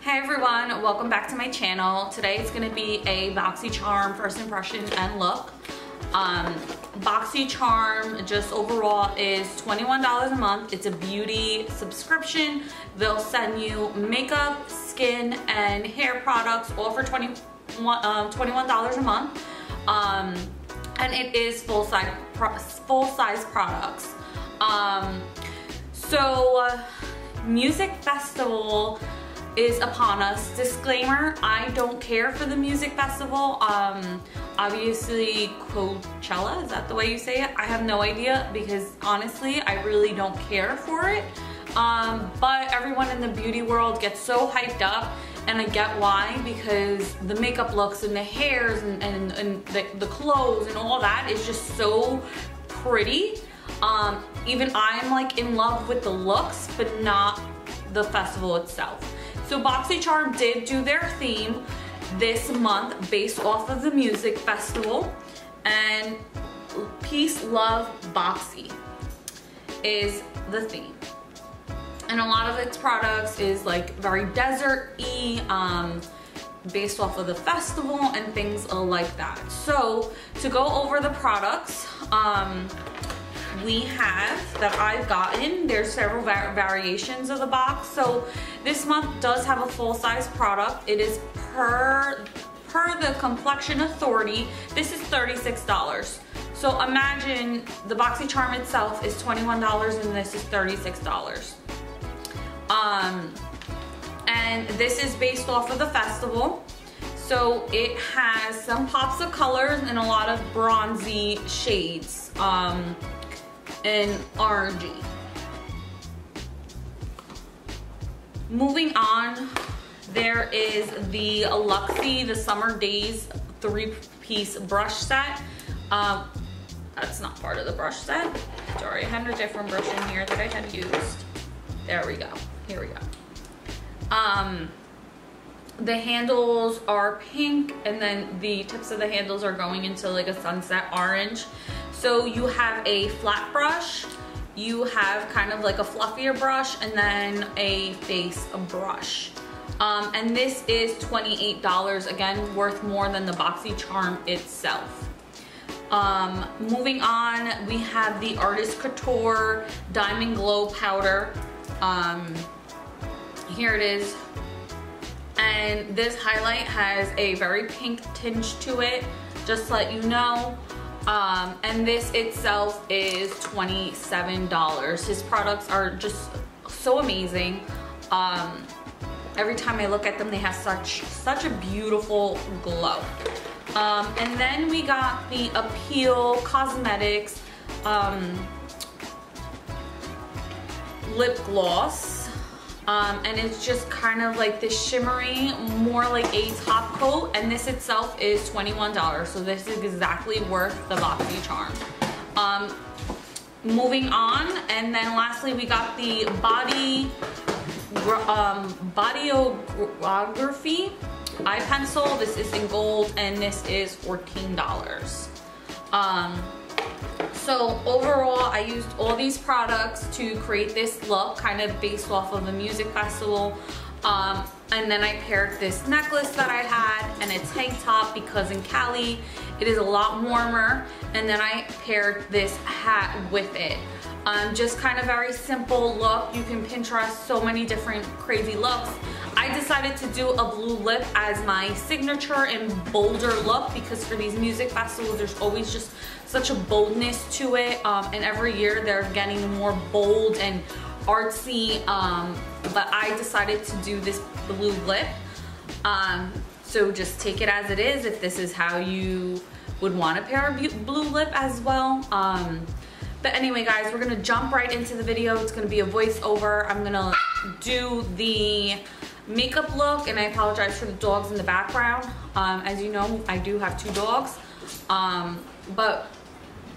Hey everyone, welcome back to my channel. Today it's going to be a BoxyCharm first impression and look. BoxyCharm just overall is $21 a month. It's a beauty subscription. They'll send you makeup, skin, and hair products all for $21 a month. And it is full-size products. Music festival is upon us. Disclaimer, I don't care for the music festival. Obviously Coachella, is that the way you say it? I have no idea because honestly, I really don't care for it. But everyone in the beauty world gets so hyped up, and I get why, because the makeup looks and the hairs and the clothes and all that is just so pretty. Even I'm like in love with the looks, but not the festival itself. So BoxyCharm did do their theme this month based off of the music festival, and Peace, Love, Boxy is the theme. And a lot of its products is like very desert-y, based off of the festival and things like that. So to go over the products, we have that I've gotten, there's several variations of the box. So this month does have a full-size product. It is per the Complexion Authority. This is $36. So imagine the BoxyCharm itself is $21 and this is $36. And this is based off of the festival. So it has some pops of colors and a lot of bronzy shades. And orangey. Moving on, there is the Luxie, the Summer Daze 3-piece brush set. That's not part of the brush set. Sorry, I had a different brush in here that I had used. There we go. Here we go. The handles are pink, and then the tips of the handles are going into like a sunset orange. So you have a flat brush, you have kind of like a fluffier brush, and then a face brush. And this is $28, again, worth more than the BoxyCharm itself. Moving on, we have the Artist Couture Diamond Glow Powder. Here it is. And this highlight has a very pink tinge to it, just to let you know. And this itself is $27. His products are just so amazing. Every time I look at them, they have such a beautiful glow. And then we got the Appeal Cosmetics lip gloss. And it's just kind of like this shimmery, more like a top coat, and this itself is $21, so this is exactly worth the BoxyCharm. Moving on, and then lastly we got the Bodyography eye pencil. This is in gold, and this is $14. So overall, I used all these products to create this look, kind of based off of the music festival. And then I paired this necklace that I had and a tank top because in Cali, it is a lot warmer. And then I paired this hat with it. Just kind of very simple look. You can Pinterest so many different crazy looks. I decided to do a blue lip as my signature and bolder look because for these music festivals, there's always just such a boldness to it. And every year they're getting more bold and artsy. But I decided to do this blue lip. So just take it as it is if this is how you would want to pair a blue lip as well. But anyway guys, we're gonna jump right into the video. It's gonna be a voiceover. I'm gonna do the makeup look, and I apologize for the dogs in the background. As you know, I do have 2 dogs. But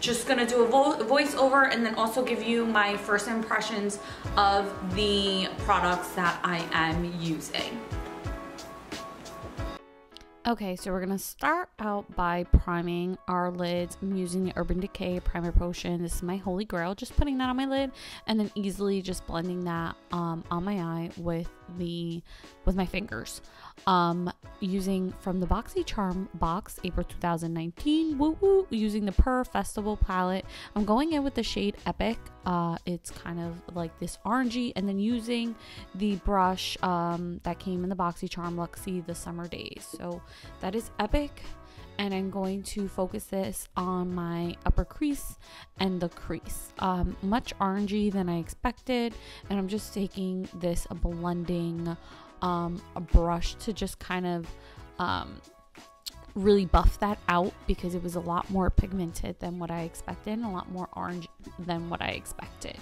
just gonna do a voiceover and then also give you my first impressions of the products that I am using. Okay, so we're gonna start out by priming our lids. I'm using the Urban Decay Primer Potion. This is my holy grail. Just putting that on my lid and then easily just blending that on my eye with my fingers. Using from the BoxyCharm box, April 2019. Woo woo! Using the Per Festival palette. I'm going in with the shade Epic. It's kind of like this orangey, and then using the brush that came in the BoxyCharm Luxie, the Summer Daze. So that is Epic, and I'm going to focus this on my upper crease and the crease. Much orangey than I expected, and I'm just taking this blending a brush to just kind of really buff that out, because it was a lot more pigmented than what I expected and a lot more orange than what I expected.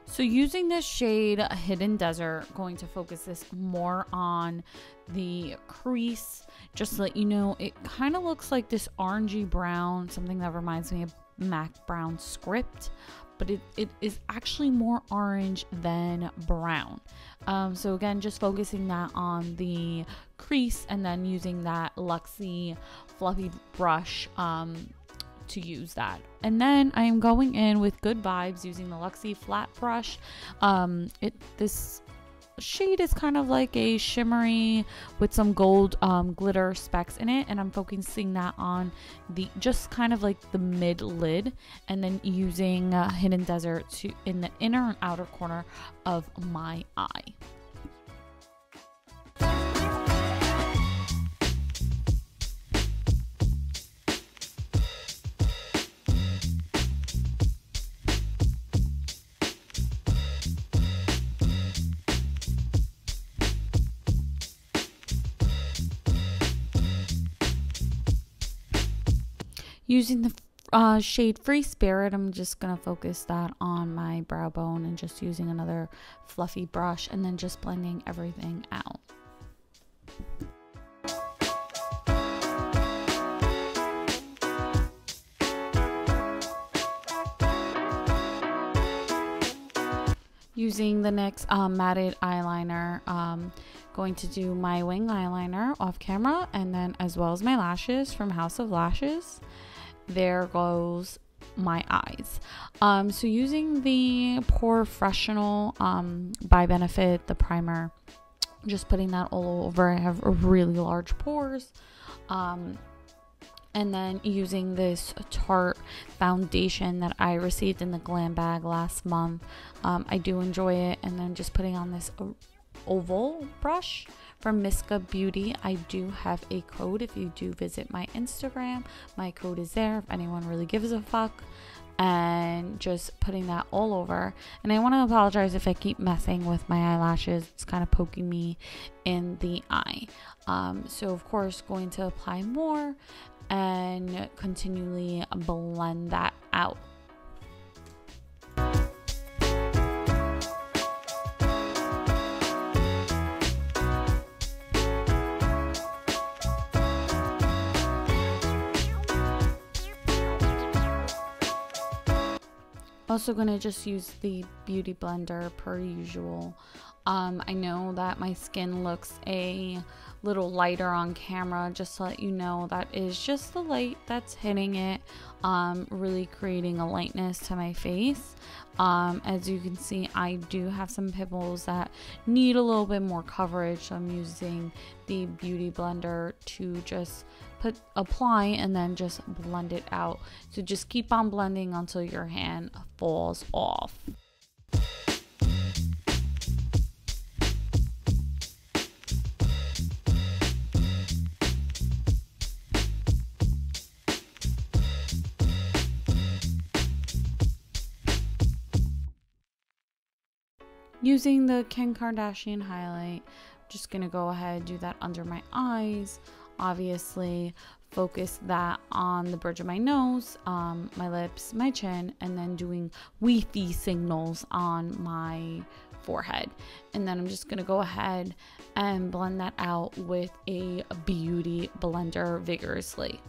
So using this shade Hidden Desert, going to focus this more on the crease. Just to let you know, it kind of looks like this orangey brown, something that reminds me of MAC Brown Script, but it is actually more orange than brown. So again, just focusing that on the crease and then using that Luxie fluffy brush to use that. And then I am going in with Good Vibes using the Luxie flat brush. This shade is kind of like a shimmery with some gold glitter specks in it, and I'm focusing that on the just kind of like the mid lid, and then using Hidden Desert in the inner and outer corner of my eye. Using the shade Free Spirit, I'm just going to focus that on my brow bone and just using another fluffy brush and then just blending everything out. Using the NYX matted eyeliner, going to do my wing eyeliner off camera, and then as well as my lashes from House of Lashes. There goes my eyes. So using the Porefessional by Benefit, the primer, just putting that all over. I have really large pores. And then using this Tarte foundation that I received in the glam bag last month. I do enjoy it. And then just putting on this oval brush from Miska Beauty. I do have a code. If you do visit my Instagram, my code is there if anyone really gives a fuck. And just putting that all over. And I want to apologize if I keep messing with my eyelashes. It's kind of poking me in the eye. So of course, going to apply more and continually blend that out. Also gonna just use the beauty blender per usual. I know that my skin looks a little lighter on camera, just to let you know that is just the light that's hitting it, really creating a lightness to my face. As you can see, I do have some pimples that need a little bit more coverage, so I'm using the beauty blender to just apply and then just blend it out. So just keep on blending until your hand falls off. Using the Kim Kardashian highlight, I'm just gonna go ahead and do that under my eyes. Obviously, focus that on the bridge of my nose, my lips, my chin, and then doing Wi-Fi signals on my forehead. And then I'm just gonna go ahead and blend that out with a beauty blender vigorously.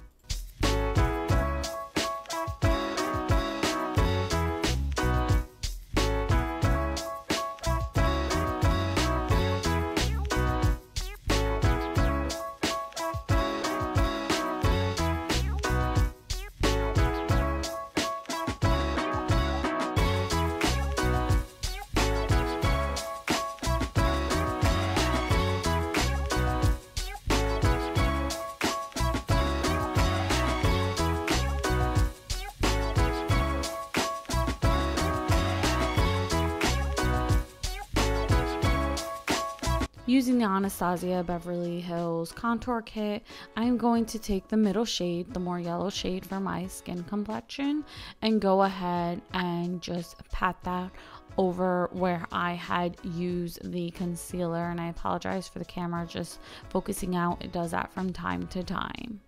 Using the Anastasia Beverly Hills contour kit, I'm going to take the middle shade, the more yellow shade for my skin complexion, and go ahead and just pat that over where I had used the concealer. And I apologize for the camera just focusing out. It does that from time to time.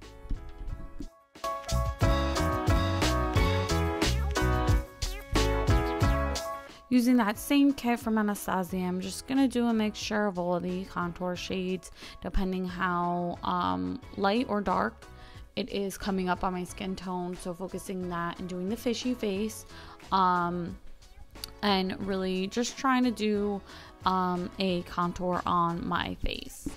Using that same kit from Anastasia, I'm just going to do a mixture of all of the contour shades, depending how light or dark it is coming up on my skin tone. So focusing that and doing the fishy face, and really just trying to do a contour on my face.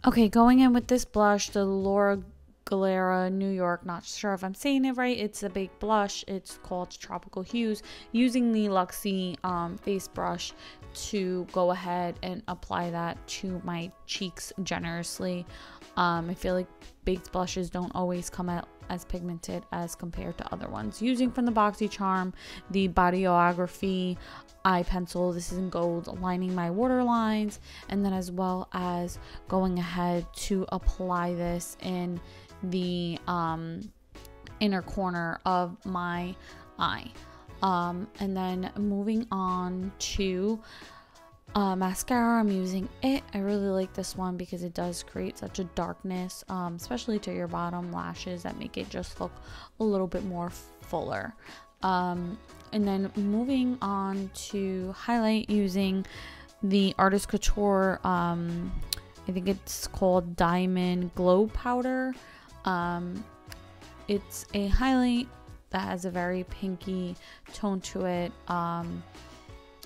Okay, going in with this blush, the Laura Galera New York, not sure if I'm saying it right, it's a baked blush, it's called Tropical Hues, using the Luxie face brush to go ahead and apply that to my cheeks generously. I feel like baked blushes don't always come out as pigmented as compared to other ones. Using from the BoxyCharm, the Bodyography eye pencil. This is in gold, lining my waterlines, and then as well as going ahead to apply this in the inner corner of my eye. And then moving on to mascara, I'm using it. I really like this one because it does create such a darkness, especially to your bottom lashes, that make it just look a little bit more fuller. And then moving on to highlight, using the Artist Couture, I think it's called Diamond Glow Powder. It's a highlight that has a very pinky tone to it.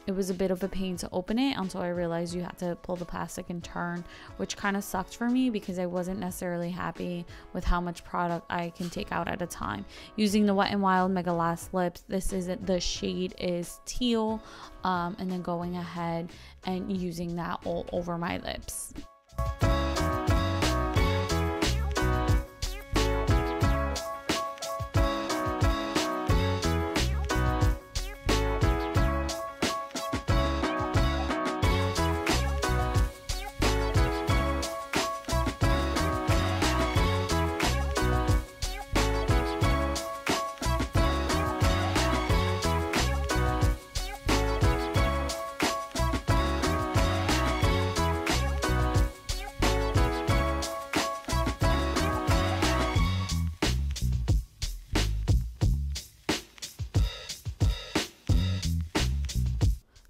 It was a bit of a pain to open it until I realized you had to pull the plastic and turn, which kind of sucked for me because I wasn't necessarily happy with how much product I can take out at a time. Using the Wet n Wild Mega Lash Lips, this is the shade is teal, and then going ahead and using that all over my lips.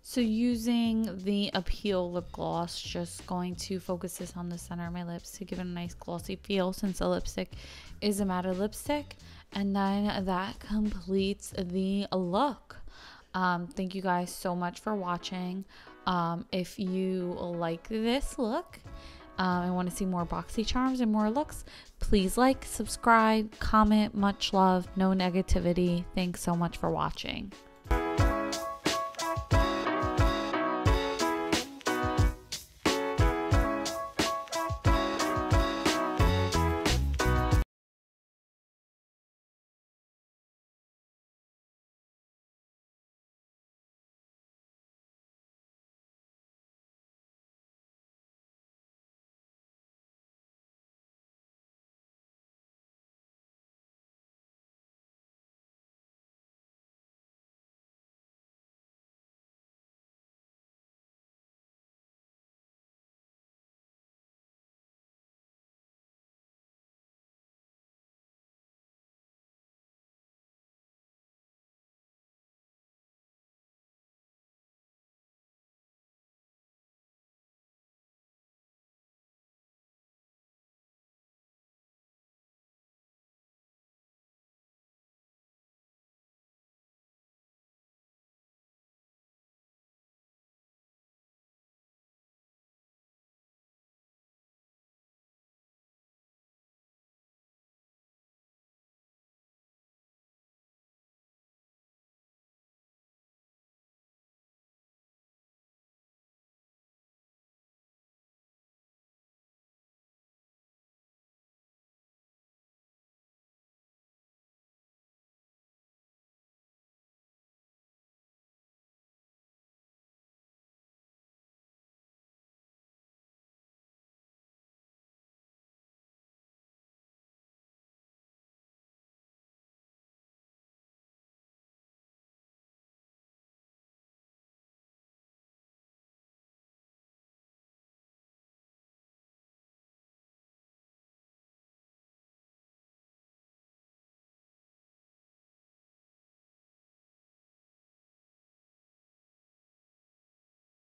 So using the Appeal lip gloss, just going to focus this on the center of my lips to give it a nice glossy feel, since the lipstick is a matte lipstick. And then that completes the look. Thank you guys so much for watching. If you like this look and want to see more BoxyCharms and more looks, please like, subscribe, comment. Much love, no negativity. Thanks so much for watching.